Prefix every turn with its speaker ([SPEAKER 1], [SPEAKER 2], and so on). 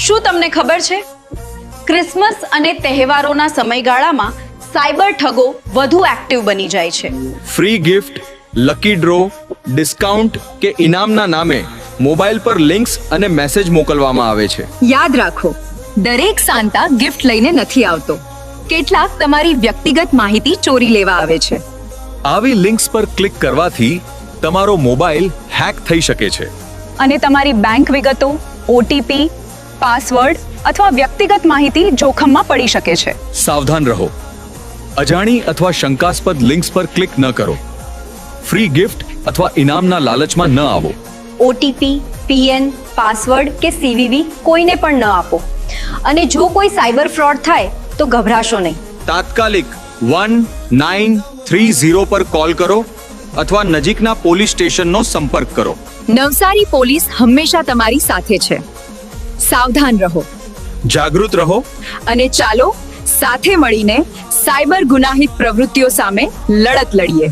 [SPEAKER 1] શું તમને ખબર છે ક્રિસમસ અને તહેવારોના સમયગાળામાં સાયબર ઠગો વધુ એક્ટિવ બની જાય છે.
[SPEAKER 2] Free gift, lucky draw, discount કે ઇનામના નામે મોબાઈલ પર લિંક્સ અને મેસેજ મોકલવામાં આવે છે.
[SPEAKER 3] યાદ રાખો, દરેક સાન્તા ગિફ્ટ લઈને નથી આવતો. કેટલાક તમારી વ્યક્તિગત માહિતી ચોરી લેવા આવે છે.
[SPEAKER 2] આવી લિંક્સ પર ક્લિક કરવાથી તમારો મોબાઈલ હેક થઈ શકે છે
[SPEAKER 3] અને તમારી બેંક વિગતો, ઓટીપી, પાસવર્ડ અથવા વ્યક્તિગત માહિતી જોખમમાં પડી શકે છે.
[SPEAKER 2] સાવધાન રહો. અજાણી અથવા શંકાસ્પદ લિંક્સ પર ક્લિક ન કરો. ફ્રી ગિફ્ટ અથવા ઇનામના લાલચમાં ન આવો.
[SPEAKER 1] ઓટીપી, પીએન, પાસવર્ડ કે સીવીવી કોઈને પણ ન આપો. અને જો કોઈ સાયબર ફ્રોડ થાય તો ગભરાશો નહીં.
[SPEAKER 2] તાત્કાલિક 1930 પર કોલ કરો અથવા નજીકના પોલીસ સ્ટેશનનો સંપર્ક કરો.
[SPEAKER 3] નવસારી પોલીસ હંમેશા તમારી સાથે છે. સાવધાન રહો,
[SPEAKER 2] જાગૃત રહો
[SPEAKER 3] અને ચાલો સાથે મળીને સાયબર ગુનાહિત પ્રવૃત્તિઓ સામે લડત લડીએ.